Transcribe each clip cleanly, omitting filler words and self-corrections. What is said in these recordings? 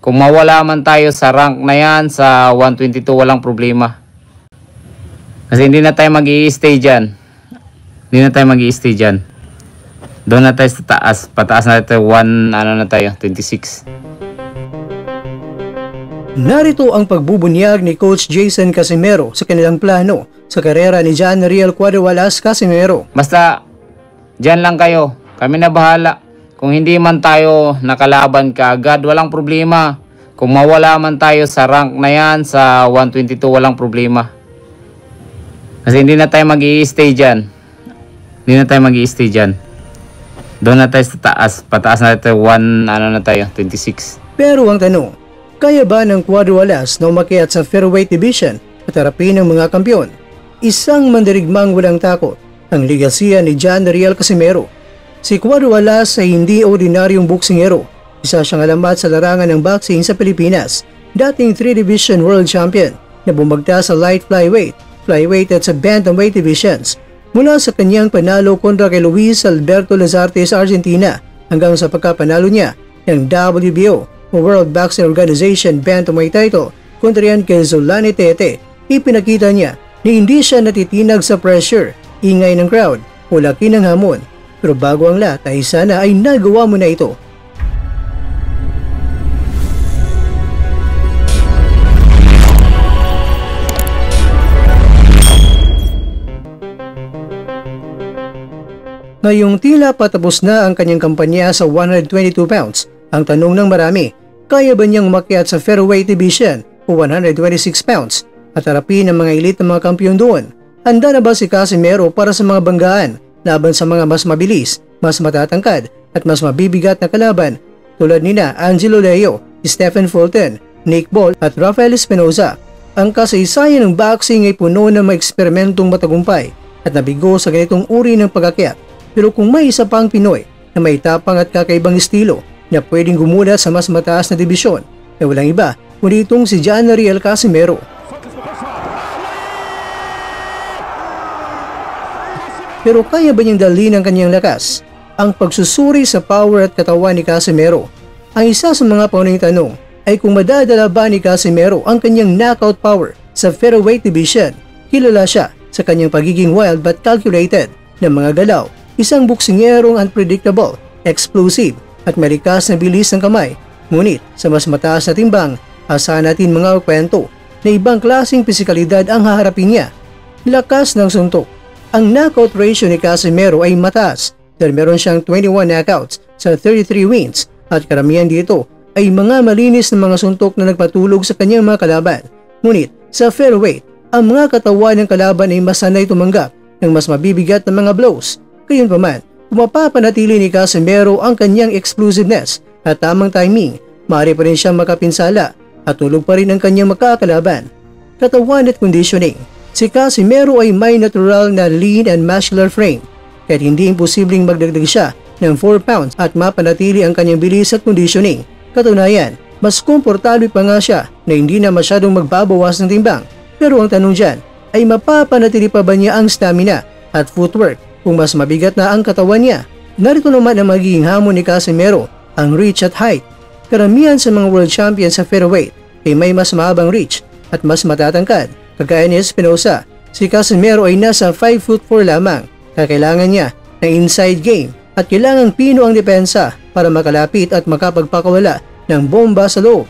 Kung mawala man tayo sa rank na yan, sa 122, walang problema. Kasi hindi na tayo mag-i-stay dyan. Hindi na tayo mag-i-stay dyan. Doon na tayo sa taas. Pataas na tayo 26. Narito ang pagbubunyag ni Coach Jason Casimero sa kanilang plano sa karera ni John Riel Cuadro-Walas Casimero. Basta, dyan lang kayo. Kami na bahala. Kung hindi man tayo nakalaban kaagad, walang problema. Kung mawala man tayo sa rank na yan, sa 122, walang problema. Kasi hindi na tayo mag-i-stay dyan. Hindi na tayo mag-i-stay dyan. Doon na tayo sa taas. Pataas na tayo 26. Pero ang tanong, kaya ba ng Cuadro-Walas na umakyat sa featherweight division at harapin ng mga kampiyon? Isang mandirigmang walang takot ang ligasiya ni John Riel Casimero. Si Cuadro-Walas ay hindi ordinaryong boksingero. Isa siyang alamat sa larangan ng boxing sa Pilipinas. Dating 3-division world champion na bumagta sa light flyweight, flyweight at sa bantamweight divisions. Mula sa kanyang panalo kontra kay Luis Alberto Lazarte sa Argentina hanggang sa pagkapanalo niya ng WBO o World Boxing Organization bantamweight title kontra yan kay Zolani Tete, ipinakita niya na hindi siya natitinag sa pressure, ingay ng crowd o laki ng hamon. Pero bago ang lahat ay sana ay nagawa mo na ito. Ngayong tila patapos na ang kanyang kampanya sa 122 pounds, ang tanong ng marami, kaya ba niyang umakyat sa featherweight division o 126 pounds at harapin ang mga elite na mga kampiyon doon? Handa na ba si Casimero para sa mga banggaan laban sa mga mas mabilis, mas matatangkad at mas mabibigat na kalaban tulad nina Angelo Leo, Stephen Fulton, Nick Ball at Rafael Espinoza? Ang kasaysayan ng boxing ay puno ng mga eksperimentong matagumpay at nabigo sa ganitong uri ng pag-akyat. Pero kung may isa pang Pinoy na may tapang at kakaibang estilo na pwedeng gumulat sa mas mataas na dibisyon, na walang iba kundi itong si John Riel Casimero. Pero kaya ba niyang dalhin ang kanyang lakas? Ang pagsusuri sa power at katawan ni Casimero. Ang isa sa mga paunang tanong ay kung madadala ba ni Casimero ang kanyang knockout power sa featherweight division. Kilala siya sa kanyang pagiging wild but calculated na mga galaw, isang boksingerong unpredictable, explosive at malikas na bilis ng kamay. Ngunit sa mas mataas na timbang, asahan natin mga kwento na ibang klaseng pisikalidad ang haharapin niya. Lakas ng suntok. Ang knockout ratio ni Casimero ay mataas dahil meron siyang 21 knockouts sa 33 wins at karamihan dito ay mga malinis na mga suntok na nagpatulog sa kanyang mga kalaban. Ngunit sa featherweight, ang mga katawan ng kalaban ay masanay tumanggap ng mas mabibigat na mga blows. Gayunpaman, kung mapapanatili ni Casimero ang kanyang explosiveness at tamang timing, maaari pa rin siyang makapinsala at tulog pa rin ang kanyang makakalaban. Katawan at conditioning. Si Casimero ay may natural na lean and muscular frame, kahit hindi imposibleng magdagdag siya ng 4 pounds at mapanatili ang kanyang bilis at conditioning. Katunayan, mas komportable pa nga siya na hindi na masyadong magbabawas ng timbang. Pero ang tanong dyan ay mapapanatili pa ba niya ang stamina at footwork kung mas mabigat na ang katawan niya? Narito naman ang magiging hamon ni Casimero, ang reach at height. Karamihan sa mga world champions sa featherweight ay may mas mahabang reach at mas matatangkad. Kagaya ni Espinoza, si Casimero ay nasa 5'4" lamang. Kailangan niya ng inside game at kailangang pino ang depensa para makalapit at makapagpakawala ng bomba sa loob.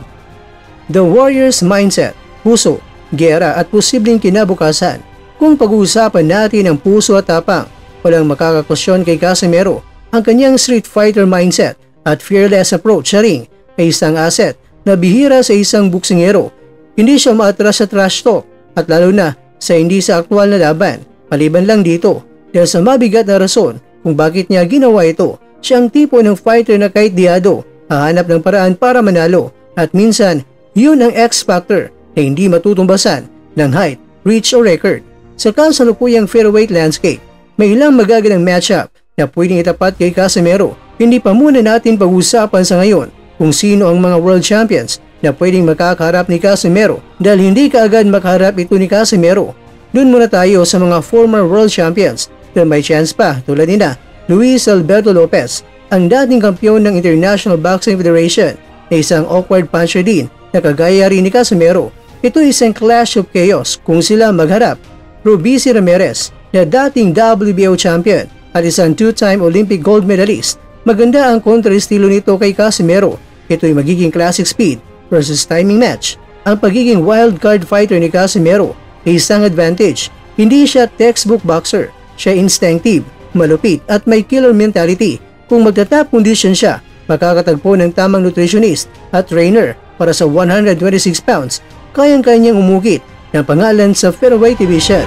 The Warrior's mindset, puso, gera at posibleng kinabukasan. Kung pag-uusapan natin ang puso at tapang, walang makakakwestiyon kay Casimero. Ang kanyang street fighter mindset at fearless approach sa ring ay isang asset na bihira sa isang boksingero. Hindi siya maatras sa trash talk at lalo na sa hindi sa aktwal na laban. Maliban lang dito, dahil sa mabigat na rason kung bakit niya ginawa ito, siya ang tipo ng fighter na kahit diado, hahanap ng paraan para manalo at minsan, yun ang X-factor na hindi matutumbasan ng height, reach o record. Sa kasalukuyang featherweight landscape, may ilang magagandang matchup na pwedeng itapat kay Casimero. Hindi pa muna natin pag-usapan sa ngayon kung sino ang mga world champions na pwedeng makakaharap ni Casimero dahil hindi kaagad makaharap ito ni Casimero. Doon muna tayo sa mga former world champions na may chance pa tulad nina Luis Alberto Lopez, ang dating kampiyon ng International Boxing Federation, na isang awkward puncher din na kagaya rin ni Casimero. Ito isang clash of chaos kung sila magharap. Robeisy Ramirez na dating WBO champion at isang two-time Olympic gold medalist. Maganda ang kontra-estilo nito kay Casimero. Ito'y magiging classic speed versus timing match. Ang pagiging wild card fighter ni Casimero ay isang advantage. Hindi siya textbook boxer. Siya instinctive, malupit at may killer mentality. Kung magta-top condition siya, makakatagpo ng tamang nutritionist at trainer para sa 126 pounds. Kayang-kanyang umugit ng pangalan sa featherweight division.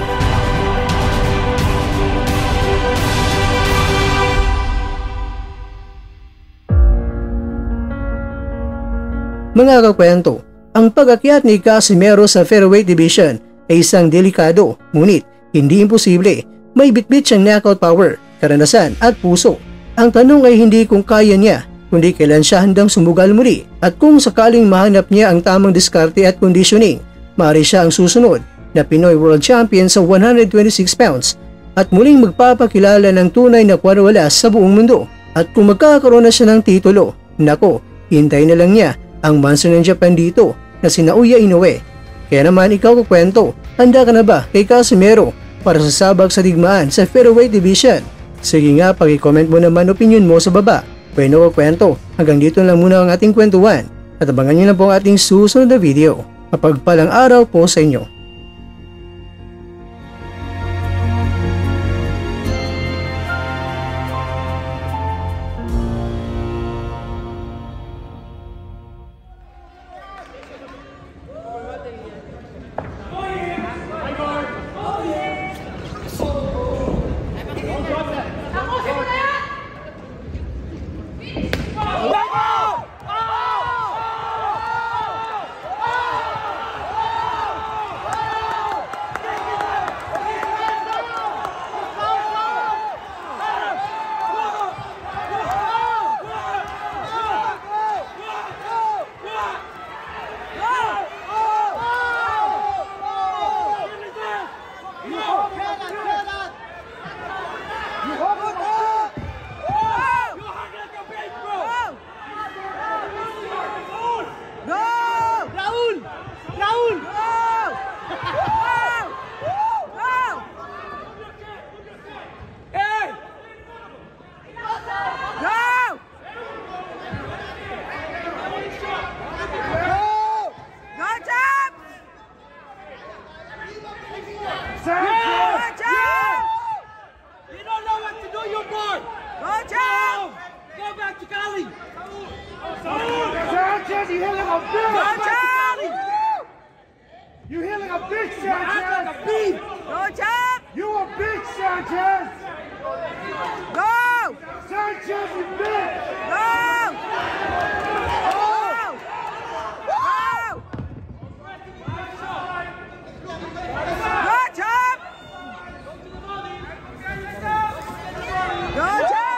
Mga kakwento, ang pag-akyat ni Casimero sa featherweight division ay isang delikado, ngunit hindi imposible. May bitbit siyang knockout power, karanasan at puso. Ang tanong ay hindi kung kaya niya, kundi kailan siya handang sumugal muli. At kung sakaling mahanap niya ang tamang diskarte at conditioning, maaari siya ang susunod na Pinoy World Champion sa 126 pounds at muling magpapakilala ng tunay na kwarwala sa buong mundo. At kung magkakaroon na siya ng titulo, nako, hintay na lang niya ang monster ng Japan dito na sina Uya Inoue. Kaya naman ikaw kukwento, handa ka na ba kay Casimero para sa sabak sa digmaan sa featherweight division? Sige nga, pag-comment mo naman opinion mo sa baba. Bueno kukwento, hanggang dito lang muna ang ating kwentuhan at abangan nyo na po ang ating susunod na video. Mapagpalang araw po sa inyo. Sanchez, you hit like a bitch! You hit like a bitch, Sanchez! Go, Chop! You a bitch, Sanchez! Go! Sanchez, you bitch! Go! Go! Go, Chop! Go, Chop!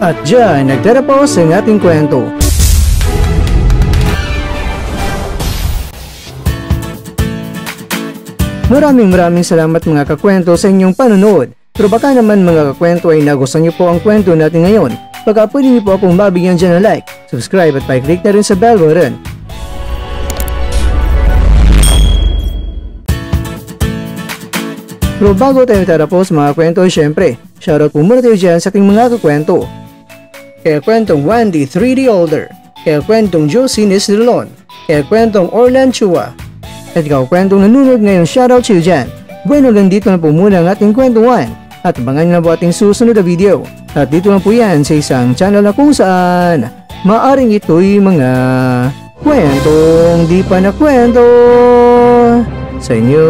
At dyan, nagtatapos ang ating kwento. Maraming salamat mga kakwento sa inyong panonood. Pero baka naman mga kakwento ay nagustuhan niyo po ang kwento natin ngayon. Baka pwede niyo po akong mabigyan dyan ng like, subscribe at pa-click na rin sa bell button. Pero bago tayo tatapos mga kwento, syempre, shoutout po muna tayo dyan sa ating mga kakwento. Kaya kwentong Wendy 3D Older, kaya kwentong Josie Nisdrelon, kaya kwentong Orlan Chua, at ikaw kwentong nanonood ngayon, shoutout sa iyo dyan. Bueno, hanggang dito na po muna ang ating kwentuhan at abangan nyo na po ating susunod na video. At dito na po yan sa isang channel na kung saan maaring ito'y mga kwentong di pa na kwento sa inyo.